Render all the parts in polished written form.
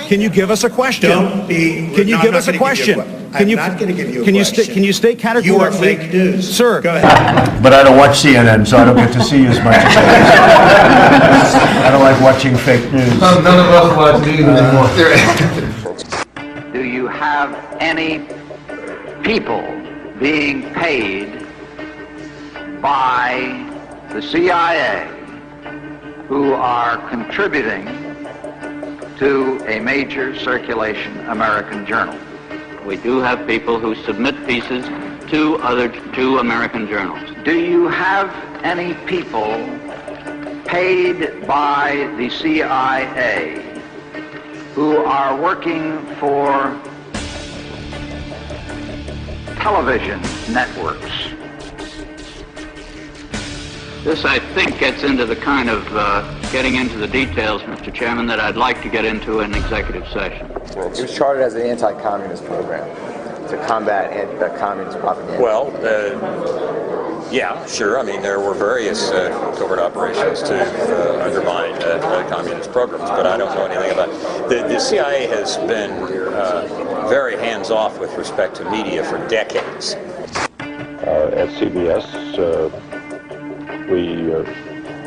Can you give us a question? Can you give us a question? I'm not going to give you a question. Can you state categorically? You are fake news. Sir. Go ahead. But I don't watch CNN, so I don't get to see as much as I don't like watching fake news. None of us watch news anymore. Do you have any people being paid by the CIA who are contributing to a major circulation American journal? We do have people who submit pieces to American journals. Do you have any people paid by the CIA who are working for television networks? This, I think, gets into the kind of getting into the details, Mr. Chairman, that I'd like to get into in executive session. It was chartered as an anti-communist program to combat communist propaganda. Well, yeah, sure. I mean, there were various covert operations to undermine communist programs, but I don't know anything about it. The CIA has been very hands-off with respect to media for decades. At CBS, we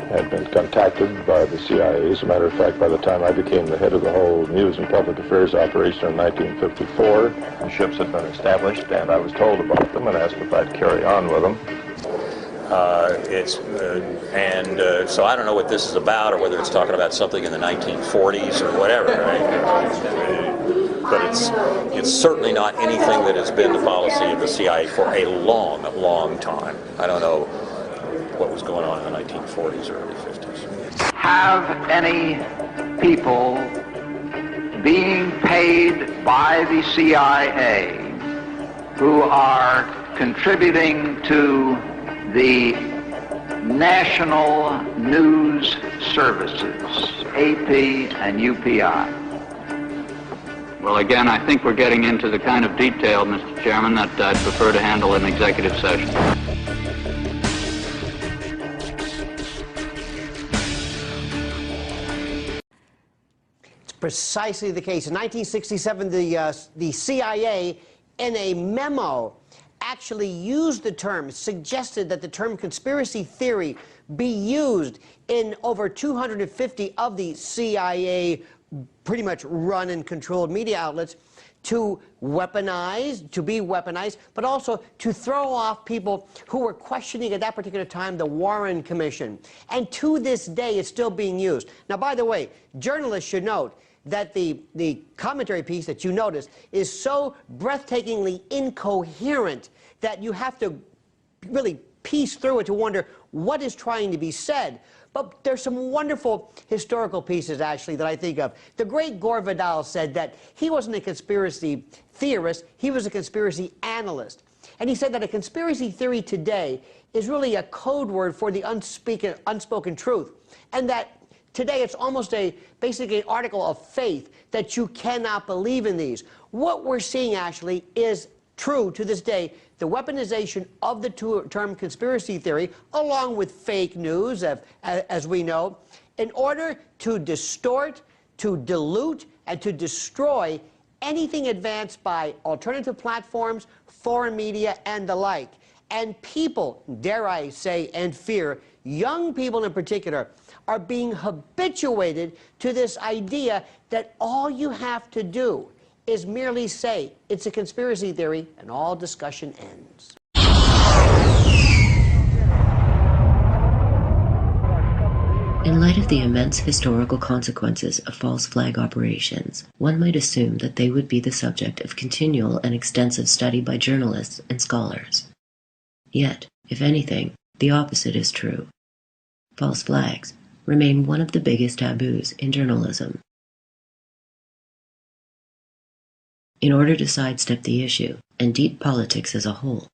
had been contacted by the CIA. As a matter of fact, by the time I became the head of the whole News and Public Affairs operation in 1954, the ships had been established, and I was told about them and asked if I'd carry on with them. So I don't know what this is about, or whether it's talking about something in the 1940s or whatever, right? But it's certainly not anything that has been the policy of the CIA for a long, long time. I don't know what was going on in the 1940s or early 50s. Have any people being paid by the CIA who are contributing to the national news services, AP and UPI? Well, again, I think we're getting into the kind of detail, Mr. Chairman, that I'd prefer to handle in executive session. Precisely the case. In 1967, the CIA, in a memo, actually used the term, suggested that the term conspiracy theory be used in over 250 of the CIA pretty much run and controlled media outlets to weaponize, to be weaponized, but also to throw off people who were questioning at that particular time the Warren Commission. And to this day, it's still being used. Now, by the way, journalists should note that the commentary piece that you noticed is so breathtakingly incoherent that you have to really piece through it to wonder what is trying to be said. But there's some wonderful historical pieces, actually, that I think of. The great Gore Vidal said that he wasn't a conspiracy theorist, he was a conspiracy analyst. And he said that a conspiracy theory today is really a code word for the unspoken truth. And that today, it's almost basically an article of faith that you cannot believe in these. What we're seeing, actually, is true to this day. The weaponization of the term conspiracy theory, along with fake news, as we know, in order to distort, to dilute, and to destroy anything advanced by alternative platforms, foreign media, and the like. And people, dare I say, and fear, young people in particular, are being habituated to this idea that all you have to do is merely say it's a conspiracy theory and all discussion ends. In light of the immense historical consequences of false flag operations, one might assume that they would be the subject of continual and extensive study by journalists and scholars. Yet, if anything, the opposite is true. False flags remain one of the biggest taboos in journalism. In order to sidestep the issue and deep politics as a whole,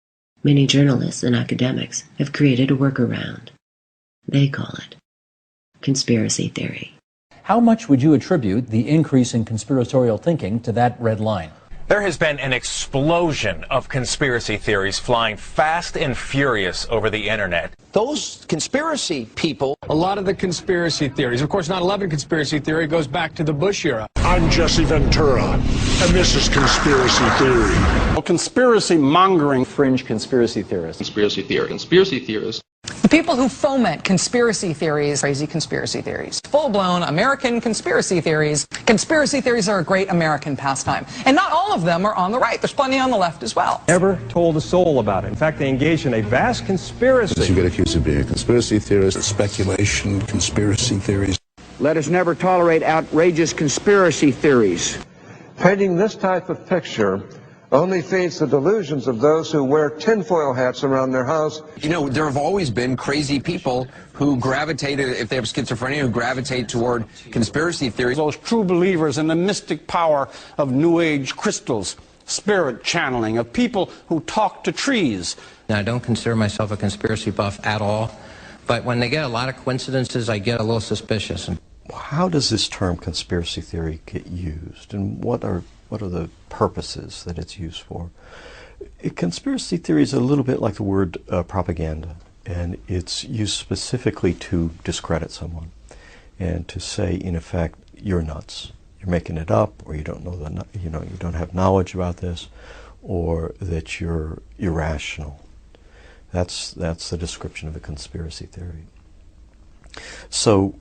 many journalists and academics have created a workaround. They call it conspiracy theory. How much would you attribute the increase in conspiratorial thinking to that red line? There has been an explosion of conspiracy theories flying fast and furious over the internet. Those conspiracy people... A lot of the conspiracy theories, of course, 9/11 conspiracy theory goes back to the Bush era. I'm Jesse Ventura, and this is Conspiracy Theory. Well, conspiracy mongering. Fringe conspiracy theorists. Conspiracy theory. Conspiracy theorists. The people who foment conspiracy theories, crazy conspiracy theories, full-blown American conspiracy theories. Conspiracy theories are a great American pastime. And not all of them are on the right. There's plenty on the left as well. Never told a soul about it. In fact, they engaged in a vast conspiracy. You get accused of being a conspiracy theorist. Speculation, conspiracy theories. Let us never tolerate outrageous conspiracy theories. Painting this type of picture only feeds the delusions of those who wear tinfoil hats around their house. You know, there have always been crazy people who gravitated, if they have schizophrenia, who gravitate toward conspiracy theories. Those true believers in the mystic power of New Age crystals, spirit channeling, of people who talk to trees. I don't consider myself a conspiracy buff at all, but when they get a lot of coincidences, I get a little suspicious. How does this term conspiracy theory get used, and what are the purposes that it's used for? Conspiracy theory is a little bit like the word propaganda, and it's used specifically to discredit someone and to say, in effect, you're nuts, you're making it up, or you don't know you don't have knowledge about this, or that you're irrational. That's the description of a conspiracy theory. So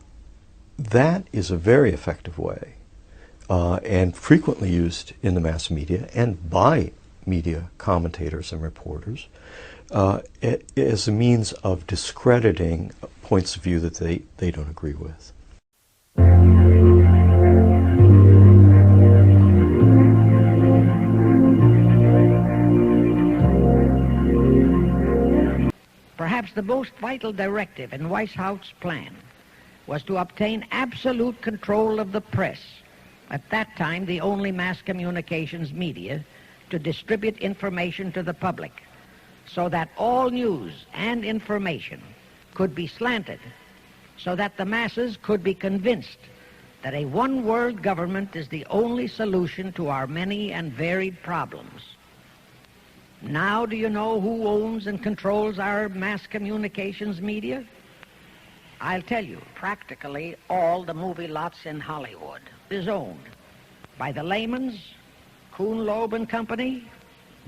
that is a very effective way and frequently used in the mass media and by media commentators and reporters as a means of discrediting points of view that they don't agree with. Perhaps the most vital directive in White House's plan was to obtain absolute control of the press, at that time the only mass communications media, to distribute information to the public, so that all news and information could be slanted, so that the masses could be convinced that a one-world government is the only solution to our many and varied problems. Now do you know who owns and controls our mass communications media? I'll tell you, practically all the movie lots in Hollywood is owned by the Lehmans, Kuhn, Loeb and Company,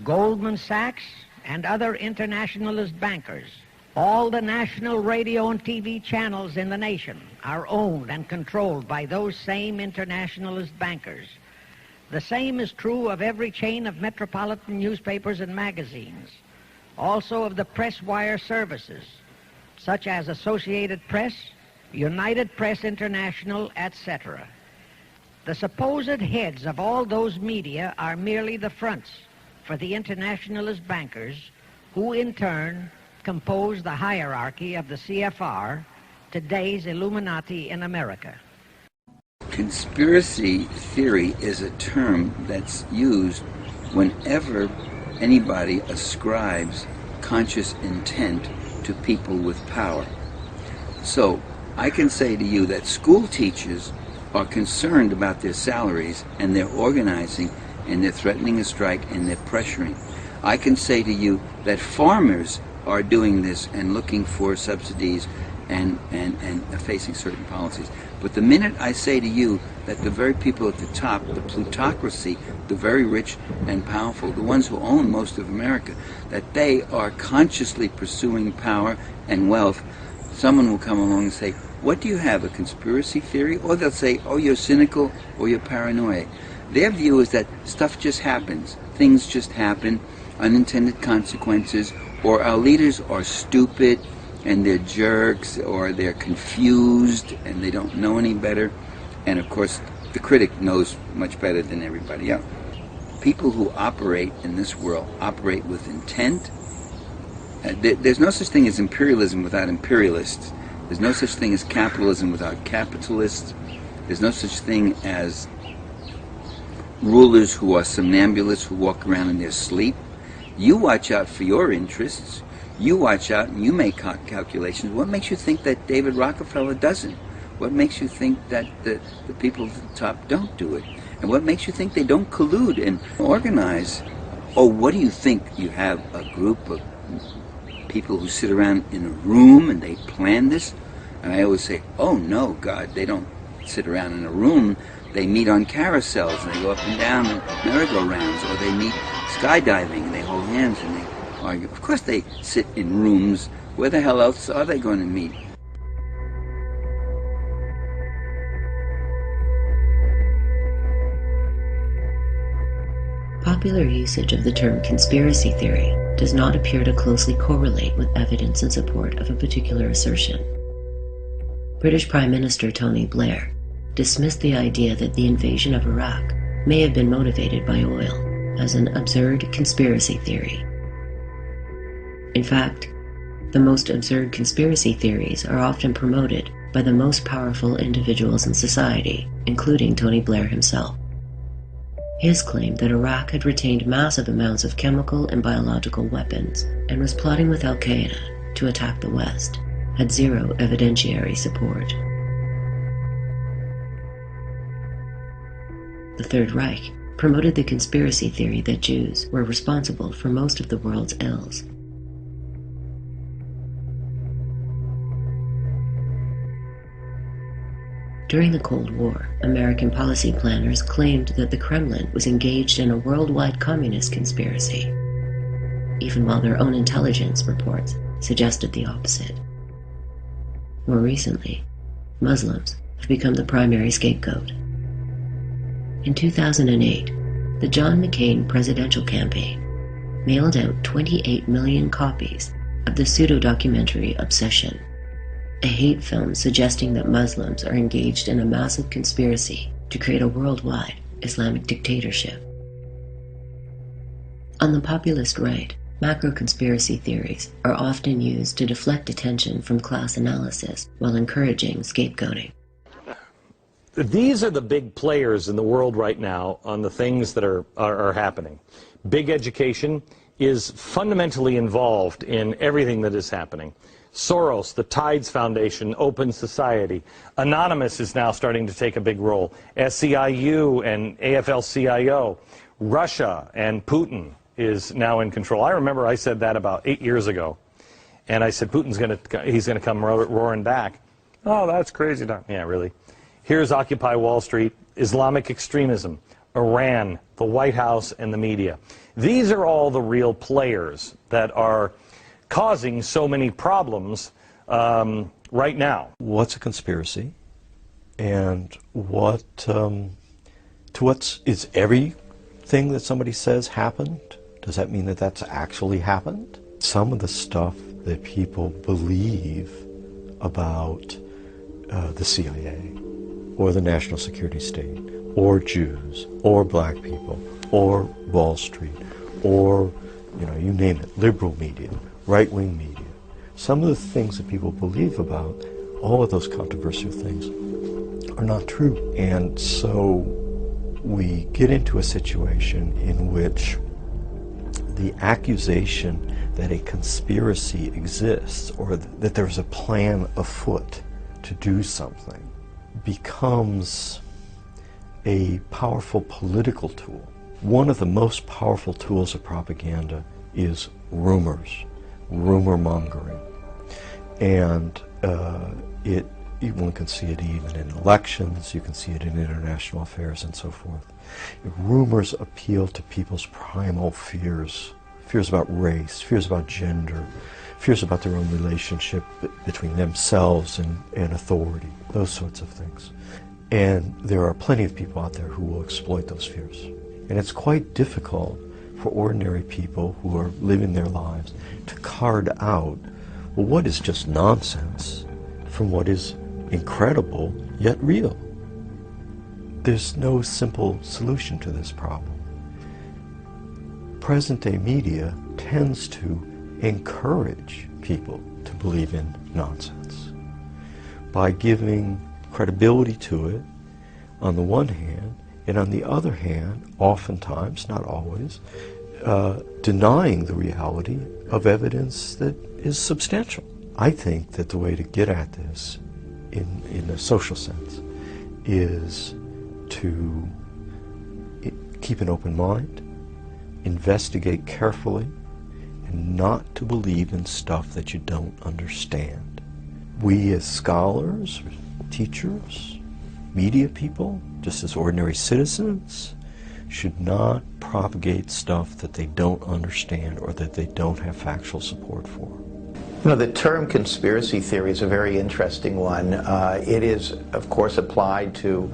Goldman Sachs, and other internationalist bankers. All the national radio and TV channels in the nation are owned and controlled by those same internationalist bankers. The same is true of every chain of metropolitan newspapers and magazines, also of the press wire services, such as Associated Press, United Press International, etc. The supposed heads of all those media are merely the fronts for the internationalist bankers, who in turn compose the hierarchy of the CFR, today's Illuminati in America. Conspiracy theory is a term that's used whenever anybody ascribes conscious intent to people with power. So I can say to you that school teachers are concerned about their salaries, and they're organizing, and they're threatening a strike, and they're pressuring. I can say to you that farmers are doing this and looking for subsidies and facing certain policies. But the minute I say to you that the very people at the top, the plutocracy, the very rich and powerful, the ones who own most of America, that they are consciously pursuing power and wealth, someone will come along and say, what do you have, a conspiracy theory? Or they'll say, oh, you're cynical or you're paranoid. Their view is that stuff just happens. Things just happen, unintended consequences, or our leaders are stupid and they're jerks, or they're confused and they don't know any better. And of course, the critic knows much better than everybody else. People who operate in this world operate with intent. There's no such thing as imperialism without imperialists. There's no such thing as capitalism without capitalists. There's no such thing as rulers who are somnambulists who walk around in their sleep. You watch out for your interests. You watch out and you make calculations. What makes you think that David Rockefeller doesn't? What makes you think that the people at the top don't do it? And what makes you think they don't collude and organize? Oh, what do you think? You have a group of people who sit around in a room and they plan this? And I always say, oh no, God, they don't sit around in a room. They meet on carousels and they go up and down merry-go-rounds, or they meet skydiving and they hold hands and they argue. Of course they sit in rooms. Where the hell else are they going to meet? Popular usage of the term conspiracy theory does not appear to closely correlate with evidence in support of a particular assertion. British Prime Minister Tony Blair dismissed the idea that the invasion of Iraq may have been motivated by oil as an absurd conspiracy theory. In fact, the most absurd conspiracy theories are often promoted by the most powerful individuals in society, including Tony Blair himself. His claim that Iraq had retained massive amounts of chemical and biological weapons and was plotting with Al-Qaeda to attack the West had zero evidentiary support. The Third Reich promoted the conspiracy theory that Jews were responsible for most of the world's ills. During the Cold War, American policy planners claimed that the Kremlin was engaged in a worldwide communist conspiracy, even while their own intelligence reports suggested the opposite. More recently, Muslims have become the primary scapegoat. In 2008, the John McCain presidential campaign mailed out 28 million copies of the pseudo-documentary Obsession, a hate film suggesting that Muslims are engaged in a massive conspiracy to create a worldwide Islamic dictatorship. On the populist right, macro-conspiracy theories are often used to deflect attention from class analysis while encouraging scapegoating. These are the big players in the world right now on the things that are happening. Big education is fundamentally involved in everything that is happening. Soros, the Tides Foundation, Open Society. Anonymous is now starting to take a big role. SCIU and AFL-CIO. Russia and Putin is now in control. I remember I said that about 8 years ago. And I said, he's going to come roaring back. Oh, that's crazy. Yeah, really. Here's Occupy Wall Street, Islamic extremism, Iran, the White House, and the media. These are all the real players that are causing so many problems right now. What's a conspiracy? And is everything that somebody says happened? Does that mean that that's actually happened? Some of the stuff that people believe about the CIA, or the national security state, or Jews, or black people, or Wall Street, or, you name it, liberal media, right-wing media. Some of the things that people believe about, all of those controversial things, are not true. And so we get into a situation in which the accusation that a conspiracy exists, or that there's a plan afoot to do something, becomes a powerful political tool. One of the most powerful tools of propaganda is rumors, rumor mongering. And one can see it even in elections, you can see it in international affairs and so forth. Rumors appeal to people's primal fears, fears about race, fears about gender, fears about their own relationship between themselves and authority, those sorts of things. And there are plenty of people out there who will exploit those fears. And it's quite difficult for ordinary people who are living their lives to card out, well, what is just nonsense from what is incredible yet real. There's no simple solution to this problem. Present-day media tends to encourage people to believe in nonsense by giving credibility to it on the one hand, and on the other hand, oftentimes, not always, denying the reality of evidence that is substantial. I think that the way to get at this, in a social sense, is to keep an open mind, investigate carefully, and not to believe in stuff that you don't understand. We as scholars, teachers, media people, just as ordinary citizens, should not propagate stuff that they don't understand or that they don't have factual support for. You know, the term conspiracy theory is a very interesting one. It is, of course, applied to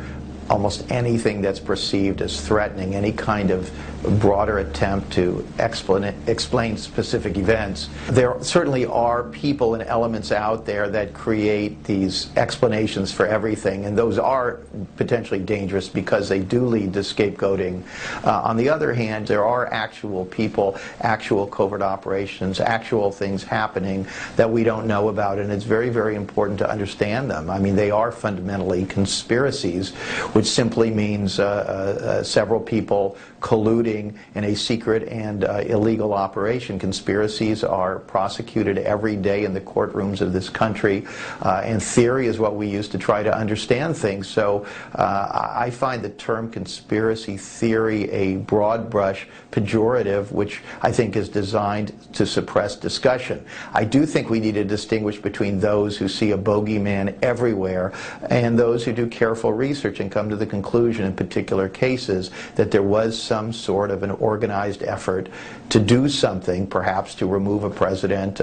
almost anything that's perceived as threatening, any kind of broader attempt to explain specific events. There certainly are people and elements out there that create these explanations for everything, and those are potentially dangerous because they do lead to scapegoating. On the other hand, there are actual people, actual covert operations, actual things happening that we don't know about, and it's very, very important to understand them. I mean, they are fundamentally conspiracies, which simply means several people colluding in a secret and illegal operation. Conspiracies are prosecuted every day in the courtrooms of this country, and theory is what we use to try to understand things. So I find the term conspiracy theory a broad brush pejorative, which I think is designed to suppress discussion. I do think we need to distinguish between those who see a bogeyman everywhere and those who do careful research and come to the conclusion in particular cases that there was some sort of an organized effort to do something, perhaps to remove a president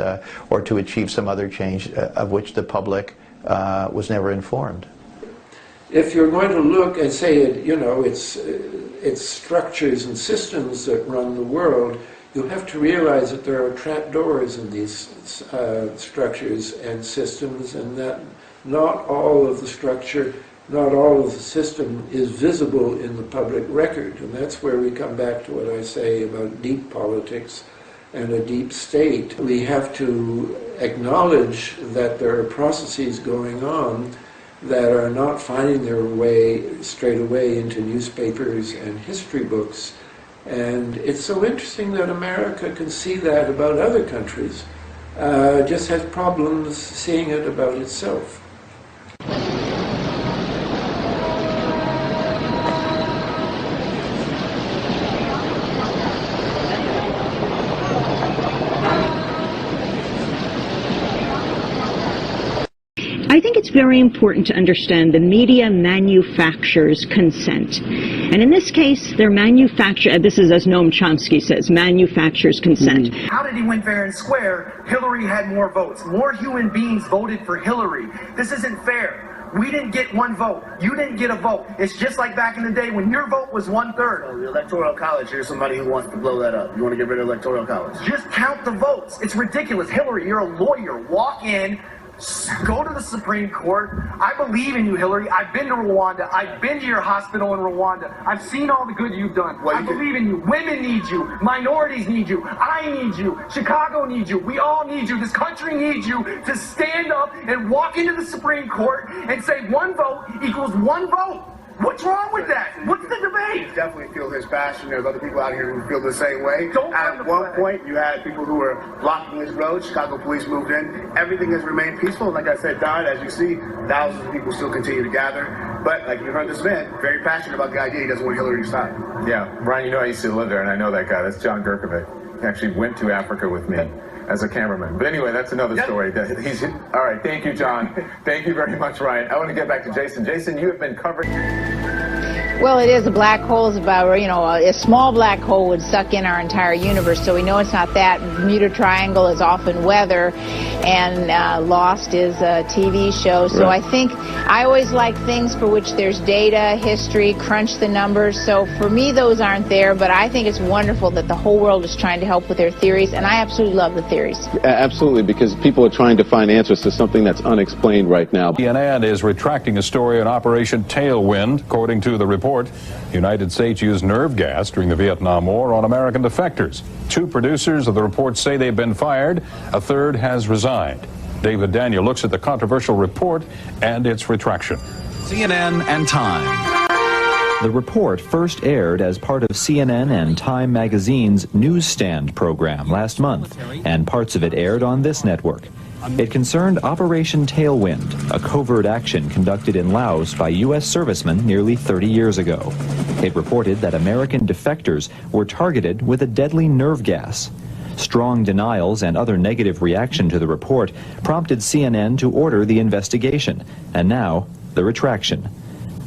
or to achieve some other change of which the public was never informed. If you're going to look and say, you know, it's structures and systems that run the world, you have to realize that there are trapdoors in these structures and systems, and that not all of the structure, not all of the system is visible in the public record. And that's where we come back to what I say about deep politics and a deep state. We have to acknowledge that there are processes going on that are not finding their way straight away into newspapers and history books. And it's so interesting that America can see that about other countries, just has problems seeing it about itself. I think it's very important to understand the media manufactures consent. And in this case, they're this is as Noam Chomsky says, manufactures consent. How did he win fair and square? Hillary had more votes. More human beings voted for Hillary. This isn't fair. We didn't get one vote. You didn't get a vote. It's just like back in the day when your vote was 1/3. Oh, the Electoral College, here's somebody who wants to blow that up. You want to get rid of the Electoral College? Just count the votes. It's ridiculous. Hillary, you're a lawyer. Walk in, go to the Supreme Court. I believe in you, Hillary. I've been to Rwanda. I've been to your hospital in Rwanda. I've seen all the good you've done. I believe in you. Women need you. Minorities need you. I need you. Chicago needs you. We all need you. This country needs you to stand up and walk into the Supreme Court and say one vote equals one vote. What's wrong with that? What's the debate? I definitely feel his passion. There's other people out here who feel the same way. At one point, you had people who were blocking this road. Chicago police moved in. Everything has remained peaceful. And like I said, Don, as you see, thousands of people still continue to gather. But like you heard this man, very passionate about the idea. He doesn't want Hillary to stop. Yeah, Brian, you know I used to live there, and I know that guy. That's John Gerkovic. He actually went to Africa with me as a cameraman. But anyway, that's another story. All right, thank you, John. Thank you very much, Ryan. I want to get back to Jason. Jason, you have been covering... Well, it is. A black hole is about, you know, a small black hole would suck in our entire universe, so we know it's not that. Bermuda Triangle is often weather, and Lost is a TV show. So right. I think I always like things for which there's data, history, crunch the numbers. So for me, those aren't there, but I think it's wonderful that the whole world is trying to help with their theories, and I absolutely love the theories. Absolutely, because people are trying to find answers to something that's unexplained right now. CNN is retracting a story on Operation Tailwind. According to the report, the United States used nerve gas during the Vietnam War on American defectors. 2 producers of the report say they've been fired. A third has resigned. David Daniel looks at the controversial report and its retraction. CNN and Time. The report first aired as part of CNN and Time magazine's Newsstand program last month, and parts of it aired on this network. It concerned Operation Tailwind, a covert action conducted in Laos by U.S. servicemen nearly 30 years ago. It reported that American defectors were targeted with a deadly nerve gas. Strong denials and other negative reaction to the report prompted CNN to order the investigation, and now the retraction.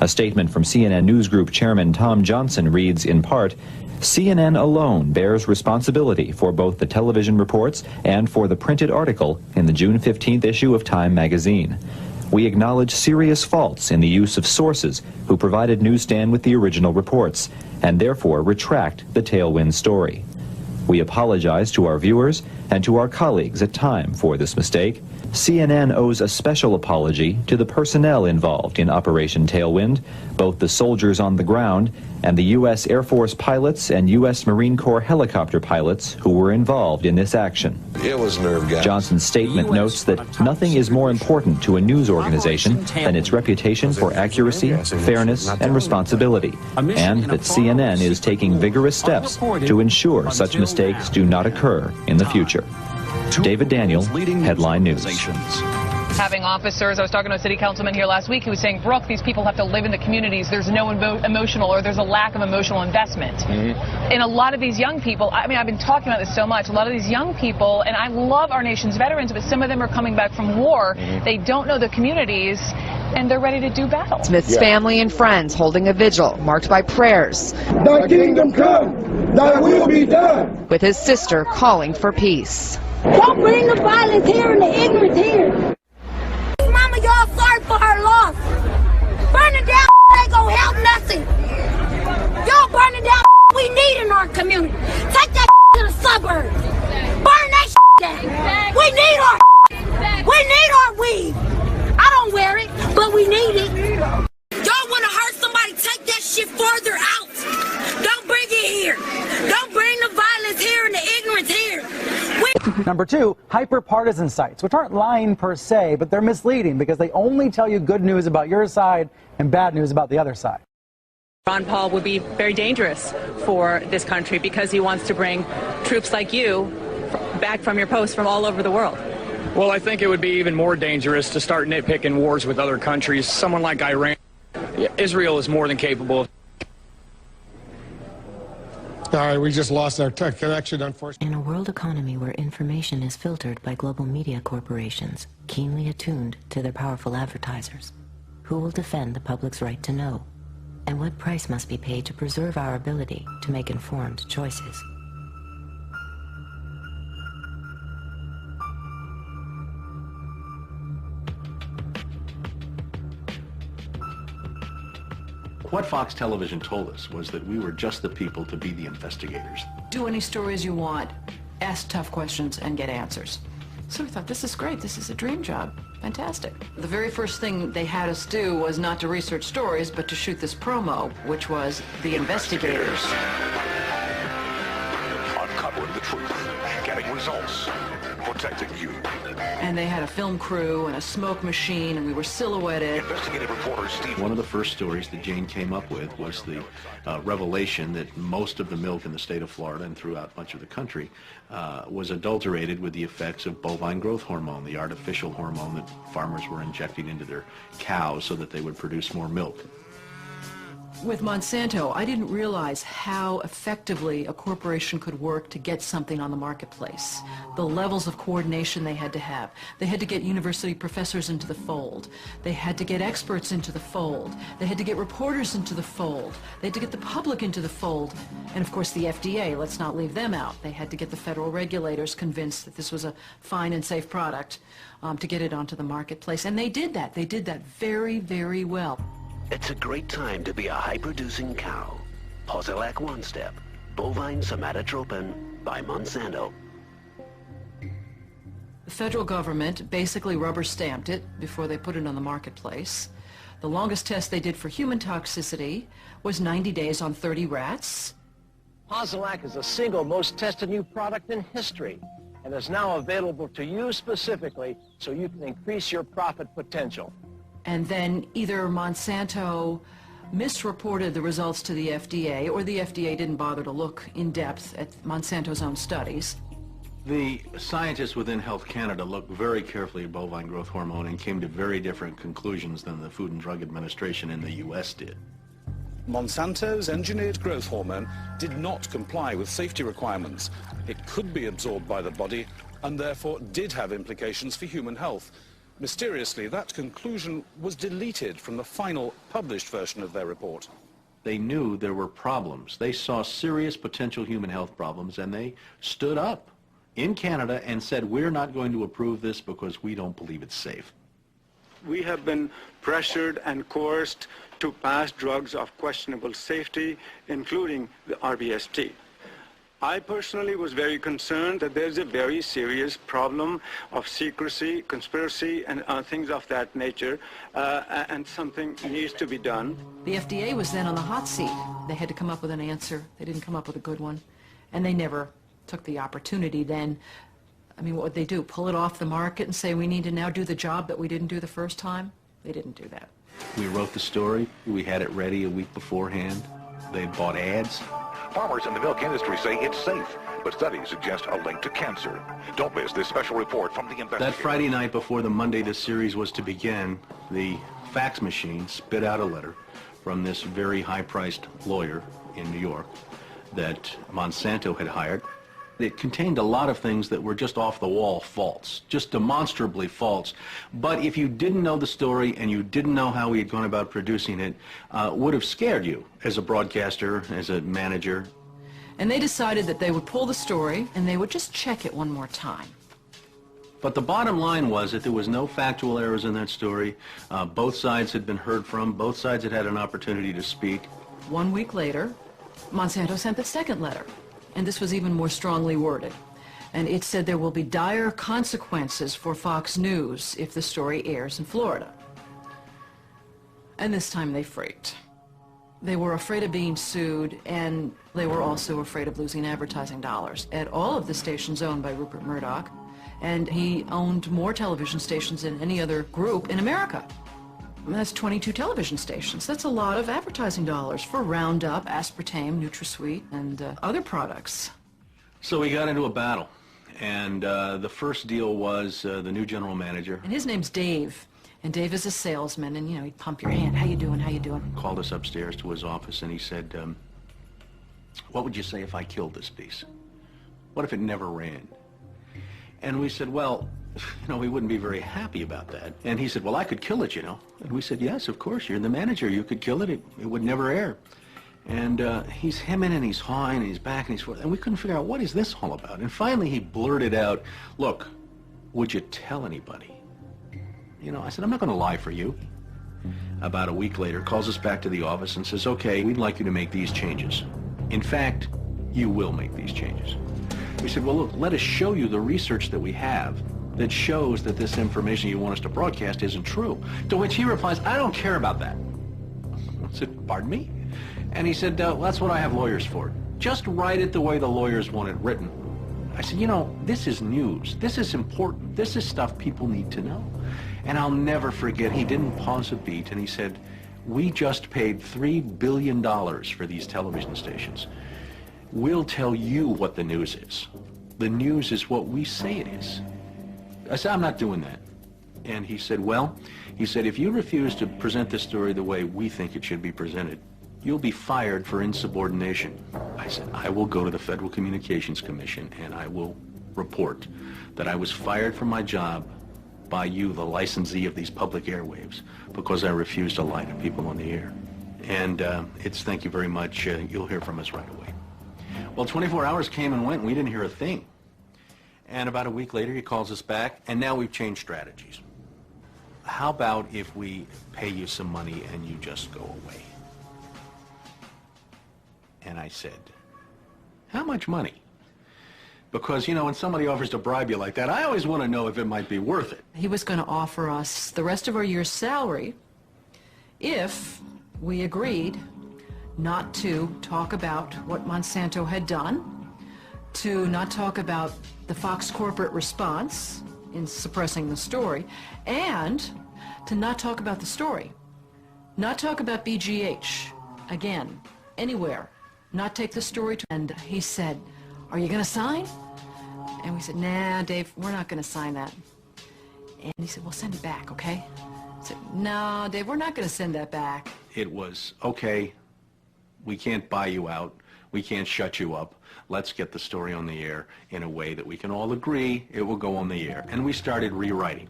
A statement from CNN News Group Chairman Tom Johnson reads in part, CNN alone bears responsibility for both the television reports and for the printed article in the June 15th issue of Time magazine. We acknowledge serious faults in the use of sources who provided Newsstand with the original reports, and therefore retract the Tailwind story. We apologize to our viewers and to our colleagues at Time for this mistake. CNN owes a special apology to the personnel involved in Operation Tailwind, both the soldiers on the ground and the U.S. Air Force pilots and U.S. Marine Corps helicopter pilots who were involved in this action. It was nerve gas. Johnson's statement notes that nothing is more important to a news organization than its reputation for accuracy, fairness, and responsibility, and that CNN is taking vigorous steps to ensure such mistakes do not occur in the future. David Daniel, Headline News. Having officers, I was talking to a city councilman here last week who was saying, Brooke, these people have to live in the communities. There's no emotional, or there's a lack of emotional investment. And a lot of these young people, I mean, I've been talking about this so much, a lot of these young people, and I love our nation's veterans, but some of them are coming back from war. They don't know the communities, and they're ready to do battle. Smith's family and friends holding a vigil marked by prayers. Thy kingdom come, thy will be done. With his sister calling for peace. Don't bring the violence here and the ignorance here. Mama, y'all sorry for her loss. Burning down ain't gonna help nothing. Y'all burning down we need in our community. Take that to the suburbs. Burn that down. We need our weed. I don't wear it, but we need it. Y'all wanna hurt somebody, take that shit further out. Don't bring it here. Don't bring the violence here and the ignorance here. Number two, hyper-partisan sites, which aren't lying per se, but they're misleading because they only tell you good news about your side and bad news about the other side. Ron Paul would be very dangerous for this country because he wants to bring troops like you back from your post from all over the world. Well, I think it would be even more dangerous to start nitpicking wars with other countries. Someone like Iran, Israel is more than capable of. All right, we just lost our connection, unfortunately. In a world economy where information is filtered by global media corporations, keenly attuned to their powerful advertisers, who will defend the public's right to know? And what price must be paid to preserve our ability to make informed choices? What Fox Television told us was that we were just the people to be the investigators. Do any stories you want, ask tough questions, and get answers. So we thought, this is great, this is a dream job. Fantastic. The very first thing they had us do was not to research stories, but to shoot this promo, which was The Investigators. Uncovering the truth, getting results, protecting you. And they had a film crew and a smoke machine, and we were silhouetted. Investigative reporter Steve. One of the first stories that Jane came up with was the revelation that most of the milk in the state of Florida and throughout much of the country was adulterated with the effects of bovine growth hormone, the artificial hormone that farmers were injecting into their cows so that they would produce more milk. With Monsanto, I didn't realize how effectively a corporation could work to get something on the marketplace. The levels of coordination they had to have. They had to get university professors into the fold. They had to get experts into the fold. They had to get reporters into the fold. They had to get the public into the fold. And of course the FDA, let's not leave them out. They had to get the federal regulators convinced that this was a fine and safe product to get it onto the marketplace. And they did that. They did that very, very well. It's a great time to be a high-producing cow. Posilac One Step, bovine somatotropin by Monsanto. The federal government basically rubber-stamped it before they put it on the marketplace. The longest test they did for human toxicity was 90 days on 30 rats. Posilac is the single most tested new product in history and is now available to you specifically so you can increase your profit potential. And then either Monsanto misreported the results to the FDA, or the FDA didn't bother to look in depth at Monsanto's own studies. The scientists within Health Canada looked very carefully at bovine growth hormone and came to very different conclusions than the Food and Drug Administration in the U.S. did. Monsanto's engineered growth hormone did not comply with safety requirements. It could be absorbed by the body and therefore did have implications for human health. Mysteriously, that conclusion was deleted from the final published version of their report. They knew there were problems. They saw serious potential human health problems, and they stood up in Canada and said, we're not going to approve this because we don't believe it's safe. We have been pressured and coerced to pass drugs of questionable safety, including the RBST. I personally was very concerned that there's a very serious problem of secrecy, conspiracy, and things of that nature, and something needs to be done. The FDA was then on the hot seat. They had to come up with an answer. They didn't come up with a good one, and they never took the opportunity then. I mean, what would they do? Pull it off the market and say we need to now do the job that we didn't do the first time? They didn't do that. We wrote the story. We had it ready a week beforehand. They bought ads. Farmers in the milk industry say it's safe, but studies suggest a link to cancer. Don't miss this special report from the investigator. That Friday night before the Monday this series was to begin, the fax machine spit out a letter from this very high-priced lawyer in New York that Monsanto had hired. It contained a lot of things that were just off-the-wall false, just demonstrably false. But if you didn't know the story and you didn't know how he had gone about producing it, would have scared you as a broadcaster, as a manager. And they decided that they would pull the story and they would just check it one more time. But the bottom line was that there was no factual errors in that story. Both sides had been heard from. Both sides had had an opportunity to speak. 1 week later, Monsanto sent the second letter. And this was even more strongly worded. And it said there will be dire consequences for Fox News if the story airs in Florida. And this time they freaked. They were afraid of being sued, and they were also afraid of losing advertising dollars at all of the stations owned by Rupert Murdoch. And he owned more television stations than any other group in America. And that's 22 television stations. That's a lot of advertising dollars for Roundup, aspartame, NutraSweet, and other products. So we got into a battle, and the first deal was the new general manager. And his name's Dave, and Dave is a salesman, and, you know, he'd pump your hand. How you doing? How you doing? Called us upstairs to his office, and he said, what would you say if I killed this piece? What if it never ran? And we said, well, you know, we wouldn't be very happy about that. And he said, well, I could kill it, you know. And we said, yes, of course, you're the manager. You could kill it. It would never air. And he's hemming and he's hawing and he's back and he's forth. And we couldn't figure out, what is this all about? And finally he blurted out, look, would you tell anybody? You know, I said, I'm not going to lie for you. About a week later, calls us back to the office and says, okay, we'd like you to make these changes. In fact, you will make these changes. We said, well, look, let us show you the research that we have that shows that this information you want us to broadcast isn't true. To which he replies, I don't care about that. I said, pardon me? And he said, well, that's what I have lawyers for. Just write it the way the lawyers want it written. I said, you know, this is news. This is important. This is stuff people need to know. And I'll never forget, he didn't pause a beat, and he said, we just paid $3 billion for these television stations. We'll tell you what the news is. The news is what we say it is. I said, I'm not doing that. And he said, well, he said, if you refuse to present this story the way we think it should be presented, you'll be fired for insubordination. I said, I will go to the Federal Communications Commission and I will report that I was fired from my job by you, the licensee of these public airwaves, because I refused to lie to people on the air. And it's thank you very much. You'll hear from us right away. Well, 24 hours came and went, and we didn't hear a thing. And about a week later, he calls us back, and now we've changed strategies. How about if we pay you some money and you just go away? And I said, how much money? Because, you know, when somebody offers to bribe you like that, I always want to know if it might be worth it. He was going to offer us the rest of our year's salary if we agreed not to talk about what Monsanto had done, to not talk about the Fox corporate response in suppressing the story, and to not talk about the story. Not talk about BGH, again, anywhere. Not take the story to... And he said, are you going to sign? And we said, nah, Dave, we're not going to sign that. And he said, well, send it back, okay? I said, no, Dave, we're not going to send that back. It was, okay, we can't buy you out. We can't shut you up. Let's get the story on the air in a way that we can all agree it will go on the air. And we started rewriting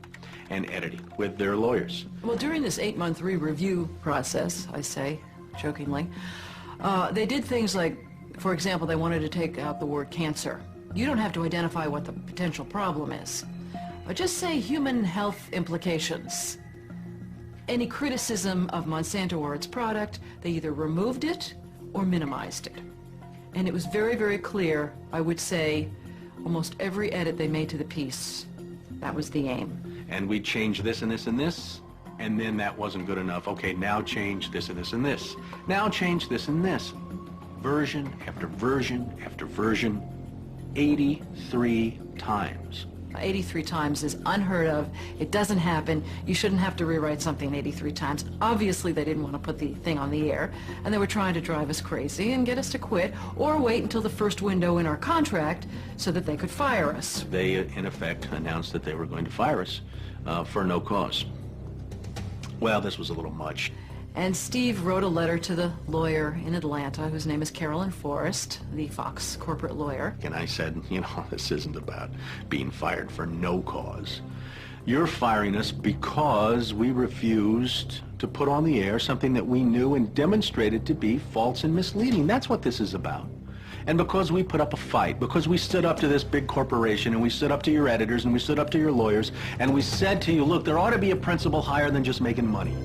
and editing with their lawyers. Well, during this 8-month re-review process, I say, jokingly, they did things like, for example, they wanted to take out the word cancer. You don't have to identify what the potential problem is. Just say human health implications. Any criticism of Monsanto or its product, they either removed it or minimized it. And it was very, very clear, I would say, almost every edit they made to the piece, that was the aim. And we changed this and this and this, and then that wasn't good enough. Okay, now change this and this and this. Now change this and this. Version after version after version, 83 times. 83 times is unheard of. It doesn't happen. You shouldn't have to rewrite something 83 times. Obviously, they didn't want to put the thing on the air, and they were trying to drive us crazy and get us to quit or wait until the first window in our contract so that they could fire us. They, in effect, announced that they were going to fire us for no cause. Well, this was a little much. And Steve wrote a letter to the lawyer in Atlanta, whose name is Carolyn Forrest, the Fox corporate lawyer. And I said, you know, this isn't about being fired for no cause. You're firing us because we refused to put on the air something that we knew and demonstrated to be false and misleading. That's what this is about. And because we put up a fight, because we stood up to this big corporation, and we stood up to your editors, and we stood up to your lawyers, and we said to you, look, there ought to be a principle higher than just making money.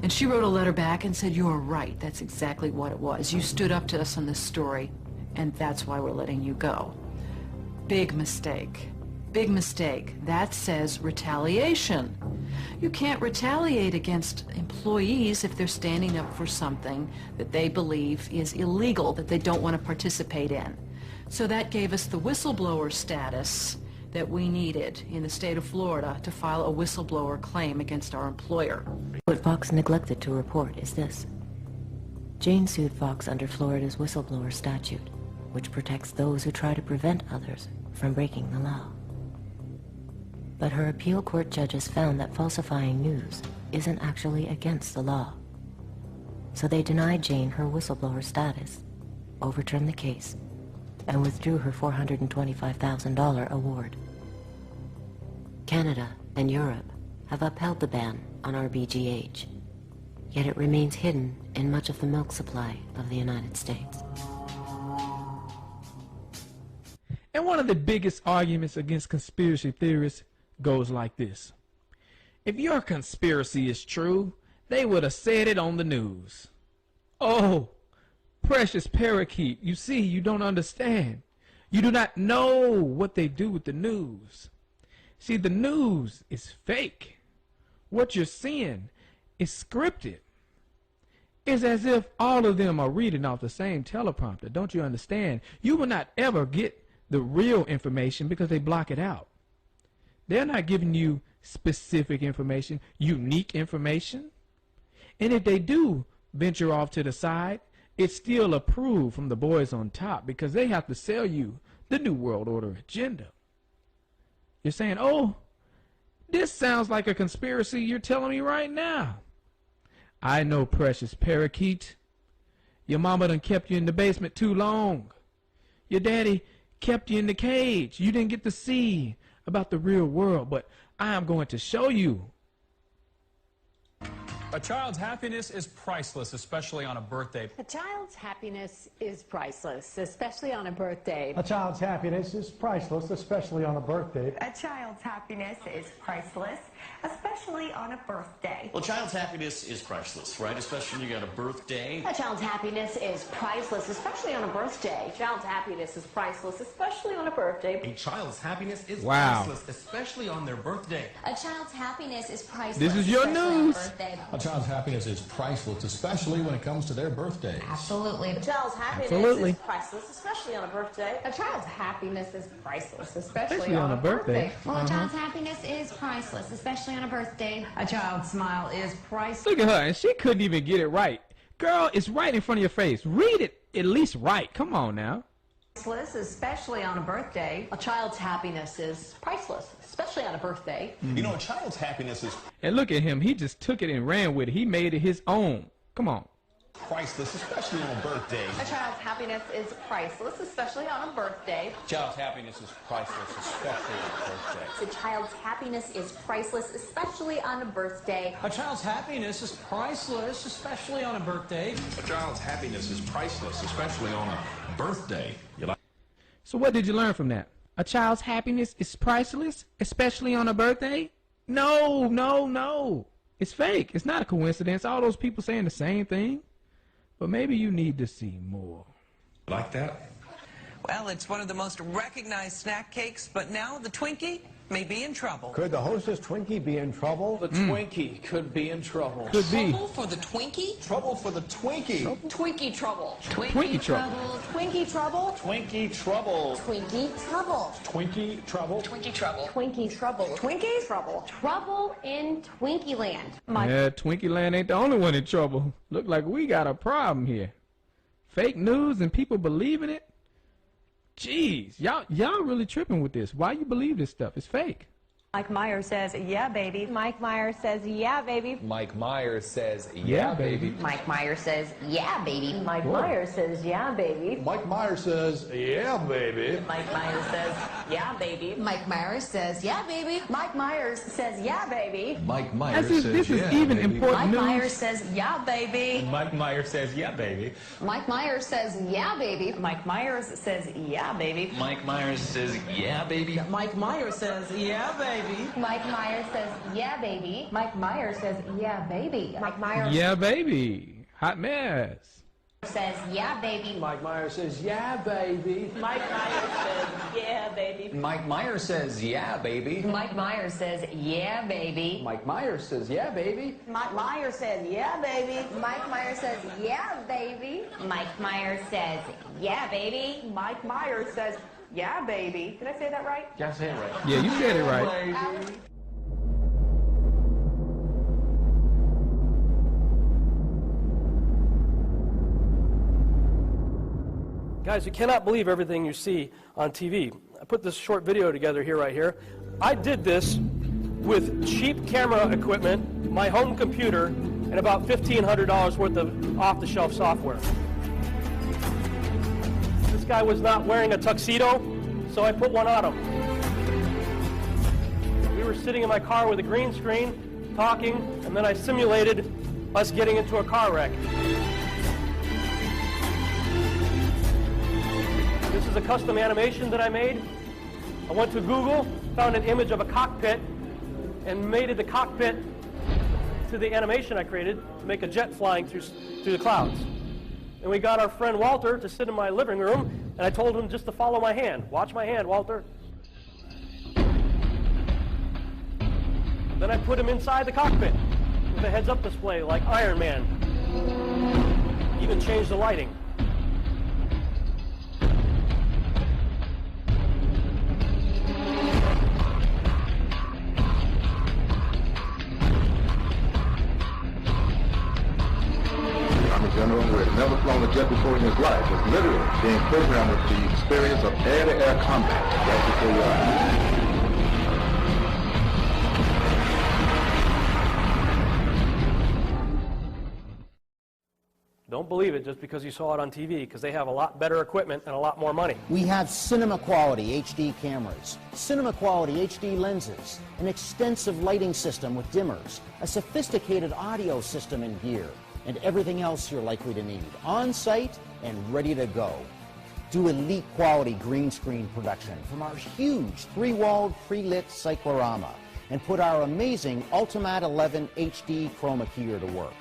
And she wrote a letter back and said, you're right, that's exactly what it was. You stood up to us on this story, and that's why we're letting you go. Big mistake. Big mistake. That says retaliation. You can't retaliate against employees if they're standing up for something that they believe is illegal, that they don't want to participate in. So that gave us the whistleblower status that we needed in the state of Florida to file a whistleblower claim against our employer. What Fox neglected to report is this. Jane sued Fox under Florida's whistleblower statute, which protects those who try to prevent others from breaking the law. But her appeal court judges found that falsifying news isn't actually against the law. So they denied Jane her whistleblower status, overturned the case, and withdrew her $425,000 award. Canada and Europe have upheld the ban on RBGH, yet it remains hidden in much of the milk supply of the United States. And one of the biggest arguments against conspiracy theorists goes like this. If your conspiracy is true, they would have said it on the news. Oh, precious parakeet, you see, you don't understand. You do not know what they do with the news. See, the news is fake. What you're seeing is scripted. It's as if all of them are reading off the same teleprompter. Don't you understand? You will not ever get the real information because they block it out. They're not giving you specific information, unique information. And if they do venture off to the side, it's still approved from the boys on top because they have to sell you the New World Order agenda. You're saying, oh, this sounds like a conspiracy you're telling me right now. I know, precious parakeet. Your mama done kept you in the basement too long. Your daddy kept you in the cage. You didn't get to see about the real world, but I am going to show you. A child's happiness is priceless, especially on a birthday. A child's happiness is priceless, especially on a birthday. A child's happiness is priceless, especially on a birthday. A child's happiness is priceless, especially on a birthday. Well, a child's happiness is priceless, right? Especially when you got a birthday. A child's happiness is priceless, especially on a birthday. A child's happiness is priceless, especially on a birthday. A child's happiness is Wow. priceless, especially on their birthday. A child's happiness is priceless. This is your especially on news. a birthday. A child's happiness is priceless, especially when it comes to their birthdays. Absolutely. A child's happiness Absolutely. is priceless, especially on a birthday. A child's happiness is priceless, especially Especially on a birthday. Well, a child's happiness is priceless, especially on a birthday. A child's smile is priceless. Look at her, and she couldn't even get it right. Girl, it's right in front of your face. Read it at least right. Come on now. Priceless, especially on a birthday. A child's happiness is priceless, especially on a birthday. You know, a child's happiness is And look at him. He just took it and ran with it. He made it his own. Come on. priceless, especially on a birthday. A child's happiness is priceless, especially on a birthday. A child's happiness is priceless, especially on a birthday. A child's happiness is priceless, especially on a birthday. A child's happiness is priceless, especially on a birthday. A child's happiness is priceless, especially on a birthday. So what did you learn from that? A child's happiness is priceless, especially on a birthday? No, no, no. It's fake. It's not a coincidence. All those people saying the same thing. But maybe you need to see more. Like that? Well, it's one of the most recognized snack cakes, but now the Twinkie may be in trouble. Could the Hostess Twinkie be in trouble? The Twinkie could be in trouble. Could be. Trouble for the Twinkie? Trouble for the Twinkie. Twinkie trouble. Twinkie trouble. Twinkie trouble. Twinkie trouble. Twinkie trouble. Twinkie trouble. Twinkie trouble. Twinkie trouble. Twinkie trouble. Trouble in Twinkie land. Yeah, Twinkie Land ain't the only one in trouble. Look like we got a problem here. Fake news and people believing it? Jeez, y'all really tripping with this. Why you believe this stuff? It's fake. Mike Myers says, yeah, baby. Mike Myers says, yeah, baby. Mike Myers says, Yeah, baby. Mike Myers says, yeah, baby. Mike Myers says, yeah, baby. Mike Myers says, yeah, baby. Mike Myers says, yeah, baby. Mike Myers says, yeah, baby. Mike Myers says, yeah, baby. Mike Myers As if says, this is yeah, even baby. important Mike news. Myers says, yeah, baby. Mike Myers says, yeah, baby. Mike Myers says, yeah, baby. Mike Myers says, yeah, baby. Mike Myers says, yeah, baby. Mike Myers says, yeah, baby. Mike Myers says, yeah, baby. Mike Myers says, yeah, baby. Mike Myers Yeah, baby. Hot mess. says, yeah, baby. Mike Myers says, yeah, baby. Mike Myers says, yeah, baby. Mike Myers says, yeah, baby. Mike Myers says, yeah, baby. Mike Myers says, yeah, baby. Mike Myers says, yeah, baby. Mike Myers says, yeah, baby. Mike Myers says, yeah, baby. Mike Myers says, yeah, baby. Did I say that right? Yeah, say it right. Yeah, you said it right. Guys, you cannot believe everything you see on TV. I put this short video together here, right here. I did this with cheap camera equipment, my home computer, and about $1,500 worth of off-the-shelf software. This guy was not wearing a tuxedo, so I put one on him. We were sitting in my car with a green screen, talking, and then I simulated us getting into a car wreck. This is a custom animation that I made. I went to Google, found an image of a cockpit, and mated the cockpit to the animation I created to make a jet flying through the clouds. And we got our friend Walter to sit in my living room, and I told him just to follow my hand. Watch my hand, Walter. Then I put him inside the cockpit with a heads-up display like Iron Man. Even changed the lighting. General who had never flown a jet before in his life was literally being programmed with the experience of air-to-air combat right before your eyes. Don't believe it just because you saw it on TV, because they have a lot better equipment and a lot more money. We have cinema quality HD cameras, cinema quality HD lenses, an extensive lighting system with dimmers, a sophisticated audio system and gear, and everything else you're likely to need, on site and ready to go. Do elite quality green screen production from our huge 3-walled pre-lit cyclorama and put our amazing Ultimat 11 HD chroma keyer to work.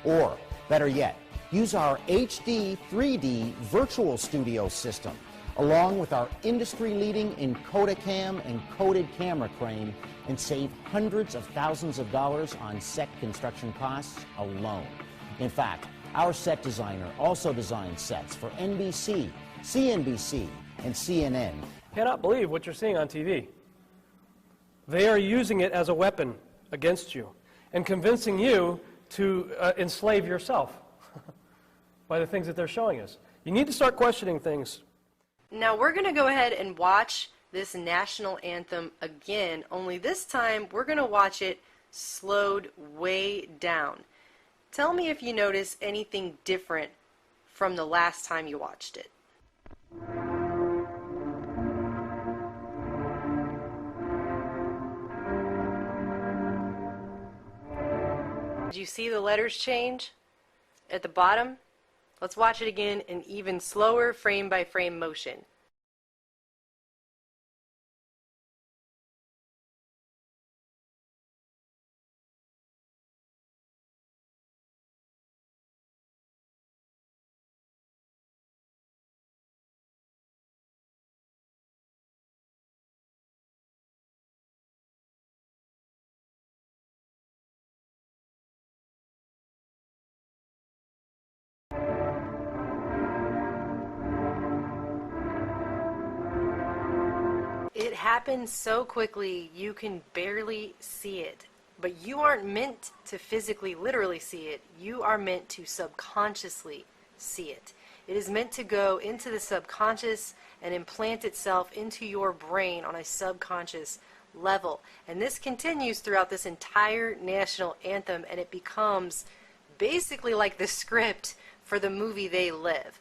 Or, better yet, use our HD 3D virtual studio system along with our industry-leading Encodicam and coded camera crane and save hundreds of thousands of dollars on set construction costs alone. In fact, our set designer also designs sets for NBC, CNBC, and CNN. Cannot believe what you're seeing on TV. They are using it as a weapon against you and convincing you to enslave yourself by the things that they're showing us. You need to start questioning things. Now we're going to go ahead and watch this national anthem again, only this time we're going to watch it slowed way down. Tell me if you notice anything different from the last time you watched it. Did you see the letters change at the bottom? Let's watch it again in even slower frame-by-frame motion. It happens so quickly you can barely see it. But you aren't meant to physically, literally see it. You are meant to subconsciously see it. It is meant to go into the subconscious and implant itself into your brain on a subconscious level. And this continues throughout this entire national anthem, and it becomes basically like the script for the movie They Live.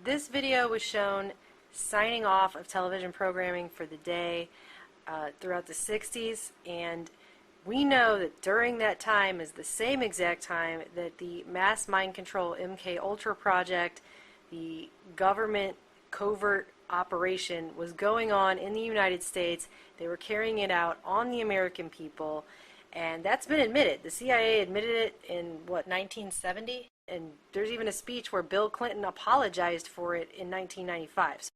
This video was shown signing off of television programming for the day throughout the 60s, and we know that during that time is the same exact time that the mass mind control MK Ultra project, the government covert operation, was going on in the United States. They were carrying it out on the American people, and that's been admitted. The CIA admitted it in, what, 1970? And there's even a speech where Bill Clinton apologized for it in 1995.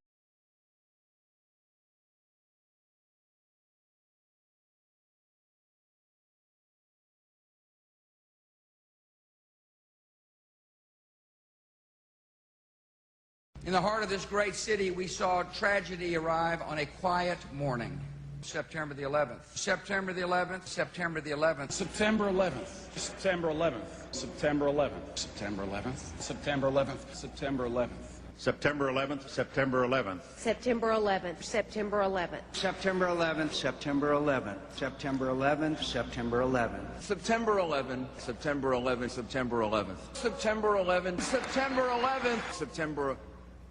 In the heart of this great city, we saw tragedy arrive on a quiet morning. September the 11th. September the 11th. September the 11th. September 11th. September 11th. September 11th. September 11th. September 11th. September 11th. September 11th, September 11th. September 11th, September 11th. September 11th, September 11th. September 11th, September 11th. September 11th, September 11th, September 11th. September 11th, September 11th, September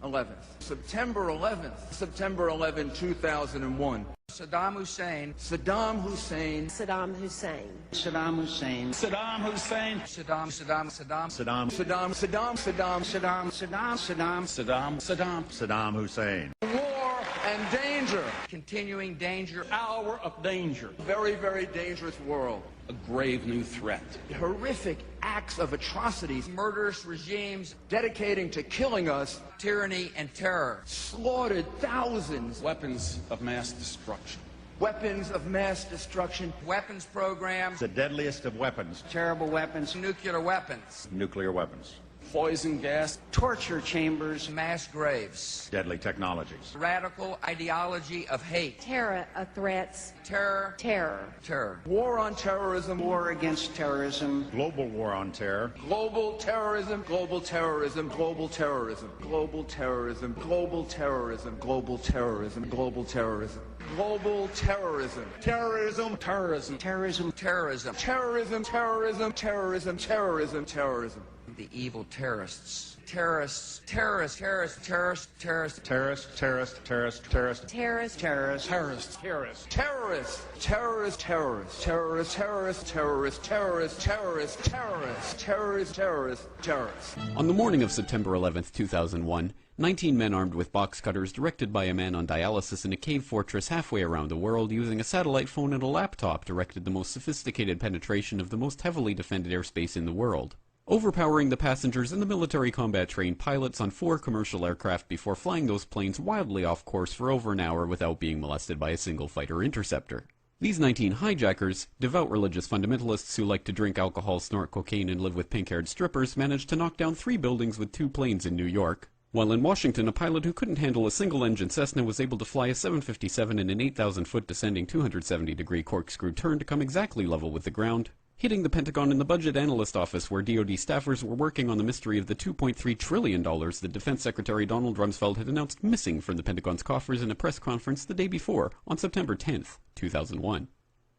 11th. September 11th, September 11th, 2001. Saddam Hussein, Saddam Hussein, Saddam Hussein. Saddam Hussein. Saddam Hussein, Saddam, Saddam, Saddam, Saddam, Saddam, Saddam, Saddam, Saddam, Saddam, Saddam, Saddam, Saddam, Saddam Hussein. war and danger, continuing danger, Hour of danger. very, very dangerous world. A grave new threat. Horrific acts of atrocities, murderous regimes dedicating to killing us, tyranny and terror, slaughtered thousands, Weapons of mass destruction. weapons of mass destruction, weapons programs, The deadliest of weapons, terrible weapons, nuclear weapons, nuclear weapons, Poison gas. torture chambers, mass graves, deadly technologies, radical ideology of hate, Terror threats. terror, Terror. terror, war on terrorism, war against terrorism, global war on terror, global terrorism, global terrorism, global terrorism, global terrorism, global terrorism, global terrorism, global terrorism, global terrorism, terrorism, Terrorism. terrorism, terrorism, terrorism, terrorism, terrorism, terrorism, terrorism. The evil terrorists, terrorists, terrorists, terrorists, terrorists, terrorists, terrorist, terrorist, terrorist, terrorist, Terrorist. terrorists, Terrorists. Terrorists. terrorists, terrorists, terrorists, terrorists, terrorists, terrorists, terrorists, terrorists, terrorists, terrorists, terrorists, terrorists. On the morning of September 11th, 2001, 19 men armed with box cutters, directed by a man on dialysis in a cave fortress halfway around the world using a satellite phone and a laptop, directed the most sophisticated penetration of the most heavily defended airspace in the world, overpowering the passengers and the military combat-trained pilots on 4 commercial aircraft before flying those planes wildly off course for over an hour without being molested by a single fighter interceptor. These 19 hijackers, devout religious fundamentalists who like to drink alcohol, snort cocaine, and live with pink-haired strippers, managed to knock down 3 buildings with 2 planes in New York, while in Washington a pilot who couldn't handle a single-engine Cessna was able to fly a 757 in an 8,000-foot descending 270-degree corkscrew turn to come exactly level with the ground, hitting the Pentagon and the Budget Analyst Office, where DoD staffers were working on the mystery of the $2.3 trillion that Defense Secretary Donald Rumsfeld had announced missing from the Pentagon's coffers in a press conference the day before, on September 10th, 2001.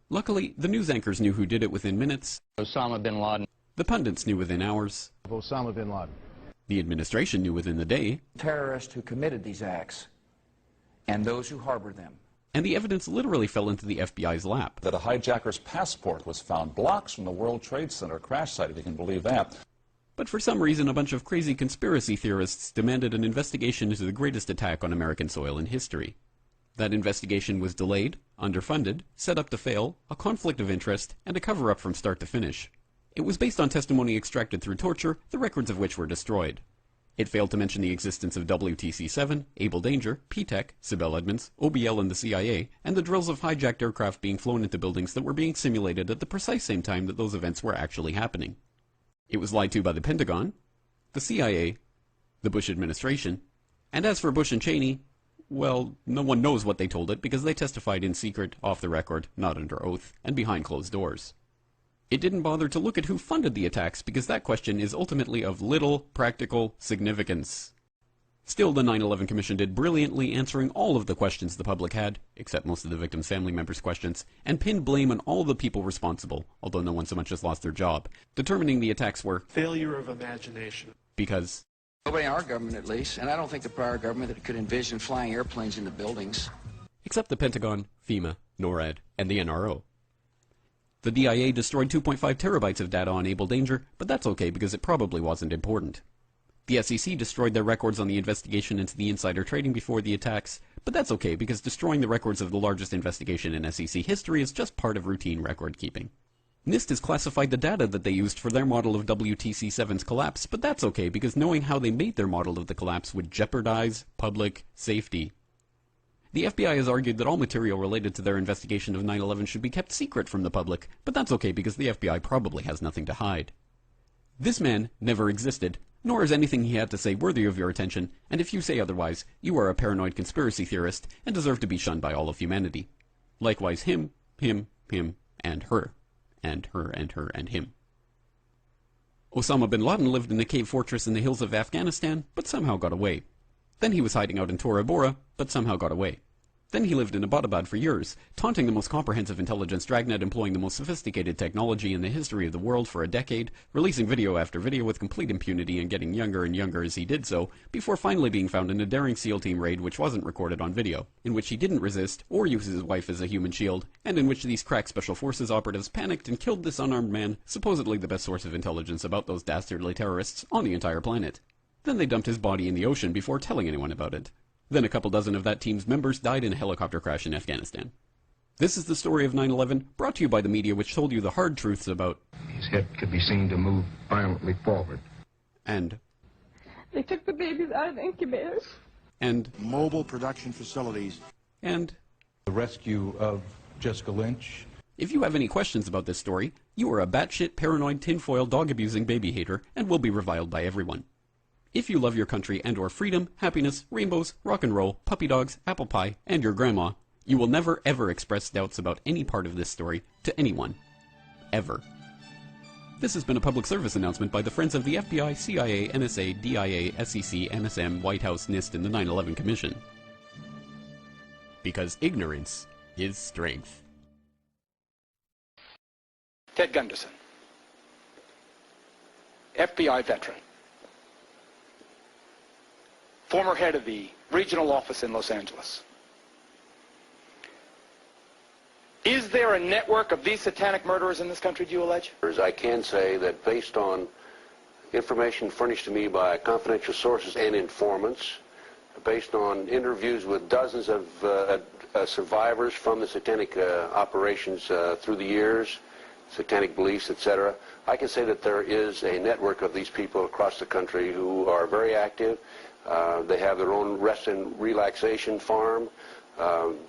Luckily, the news anchors knew who did it within minutes. Osama bin Laden. The pundits knew within hours. Osama bin Laden. The administration knew within the day. Terrorists who committed these acts and those who harbored them. And the evidence literally fell into the FBI's lap. That a hijacker's passport was found blocks from the World Trade Center crash site, if you can believe that. But for some reason, a bunch of crazy conspiracy theorists demanded an investigation into the greatest attack on American soil in history. That investigation was delayed, underfunded, set up to fail, a conflict of interest, and a cover-up from start to finish. It was based on testimony extracted through torture, the records of which were destroyed. It failed to mention the existence of WTC-7, Able Danger, P-TECH, Sibel Edmonds, OBL and the CIA, and the drills of hijacked aircraft being flown into buildings that were being simulated at the precise same time that those events were actually happening. It was lied to by the Pentagon, the CIA, the Bush administration, and as for Bush and Cheney, well, no one knows what they told it because they testified in secret, off the record, not under oath, and behind closed doors. It didn't bother to look at who funded the attacks because that question is ultimately of little practical significance. Still, the 9/11 Commission did brilliantly, answering all of the questions the public had, except most of the victims' family members' questions, and pinned blame on all the people responsible, although no one so much as lost their job, determining the attacks were failure of imagination. Because Nobody in our government, at least, and I don't think the prior government that could envision flying airplanes into buildings. Except the Pentagon, FEMA, NORAD, and the NRO. The DIA destroyed 2.5 terabytes of data on Able Danger, but that's okay because it probably wasn't important. The SEC destroyed their records on the investigation into the insider trading before the attacks, but that's okay because destroying the records of the largest investigation in SEC history is just part of routine record keeping. NIST has classified the data that they used for their model of WTC-7's collapse, but that's okay because knowing how they made their model of the collapse would jeopardize public safety. The FBI has argued that all material related to their investigation of 9/11 should be kept secret from the public, but that's okay because the FBI probably has nothing to hide. This man never existed, nor is anything he had to say worthy of your attention, and if you say otherwise, you are a paranoid conspiracy theorist and deserve to be shunned by all of humanity. Likewise him, and her, and her, and her, and him. Osama bin Laden lived in a cave fortress in the hills of Afghanistan, but somehow got away. Then he was hiding out in Tora Bora, but somehow got away. Then he lived in Abbottabad for years, taunting the most comprehensive intelligence dragnet employing the most sophisticated technology in the history of the world for a decade, releasing video after video with complete impunity and getting younger and younger as he did so, before finally being found in a daring SEAL team raid which wasn't recorded on video, in which he didn't resist or use his wife as a human shield, and in which these crack special forces operatives panicked and killed this unarmed man, supposedly the best source of intelligence about those dastardly terrorists on the entire planet. Then they dumped his body in the ocean before telling anyone about it. Then a couple dozen of that team's members died in a helicopter crash in Afghanistan. This is the story of 9/11, brought to you by the media which told you the hard truths about... His head could be seen to move violently forward. And... They took the babies out of the incubators. And... Mobile production facilities. And... The rescue of Jessica Lynch. If you have any questions about this story, you are a batshit, paranoid, tinfoil, dog-abusing baby hater and will be reviled by everyone. If you love your country and or freedom, happiness, rainbows, rock and roll, puppy dogs, apple pie, and your grandma, you will never ever express doubts about any part of this story to anyone. Ever. This has been a public service announcement by the Friends of the FBI, CIA, NSA, DIA, SEC, NSM, White House, NIST, and the 9/11 Commission. Because ignorance is strength. Ted Gunderson, FBI veteran. Former head of the regional office in Los Angeles. Is there a network of these satanic murderers in this country, do you allege? I can say that based on information furnished to me by confidential sources and informants, based on interviews with dozens of survivors from the satanic operations through the years, satanic beliefs, etc., I can say that there is a network of these people across the country who are very active. They have their own rest and relaxation farm.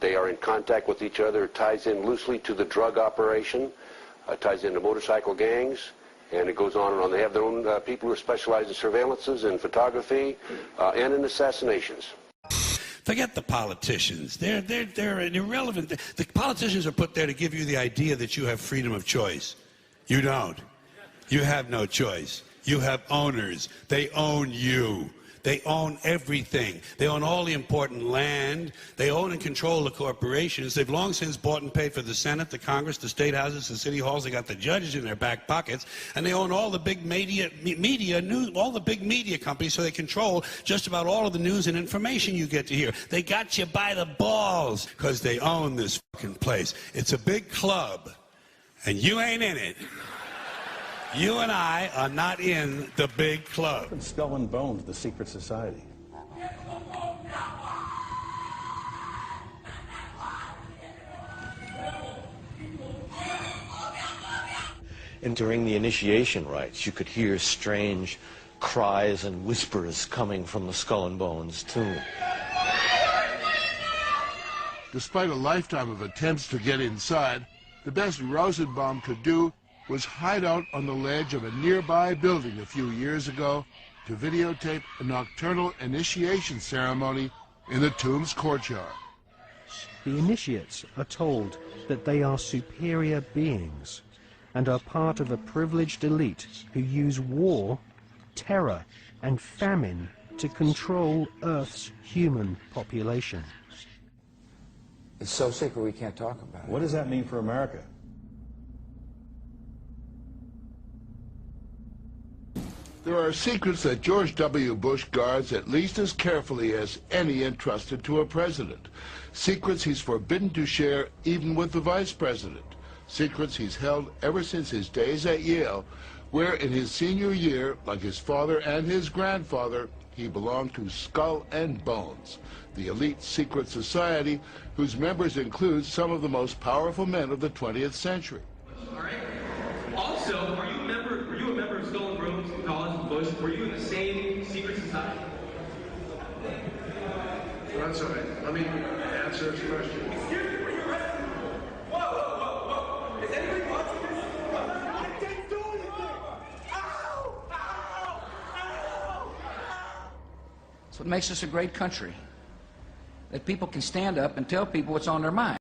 They are in contact with each other. It ties in loosely to the drug operation, ties into motorcycle gangs, and it goes on and on. They have their own people who specialize in surveillances and photography and in assassinations. Forget the politicians. They're irrelevant. The politicians are put there to give you the idea that you have freedom of choice. You don't. You have no choice. You have owners. They own you. They own everything. They own all the important land. They own and control the corporations. They've long since bought and paid for the Senate, the Congress, the state houses, the city halls. They got the judges in their back pockets, and they own all the big all the big media companies. So they control just about all of the news and information you get to hear. They got you by the balls because they own this fucking place. It's a big club, and you ain't in it. You and I are not in the big club. Skull and Bones, the secret society. And during the initiation rites, you could hear strange cries and whispers coming from the Skull and Bones tomb. Despite a lifetime of attempts to get inside, the best Rosenbaum could do was hide out on the ledge of a nearby building a few years ago to videotape a nocturnal initiation ceremony in the tomb's courtyard. The initiates are told that they are superior beings and are part of a privileged elite who use war, terror, and famine to control Earth's human population. It's so secret we can't talk about it. What does that mean for America? There are secrets that George W. Bush guards at least as carefully as any entrusted to a president. Secrets he's forbidden to share even with the vice president. Secrets he's held ever since his days at Yale, where in his senior year, like his father and his grandfather, he belonged to Skull and Bones, the elite secret society whose members include some of the most powerful men of the 20th century. All right. Also, were you a member of Skull and Bones in college with Bush? Were you in the same secret society? That's all right. Let me answer this question. Excuse me, were you arrested? Whoa. Is anybody watching this? I didn't do anything. Ow! That's what makes us a great country. That people can stand up and tell people what's on their mind.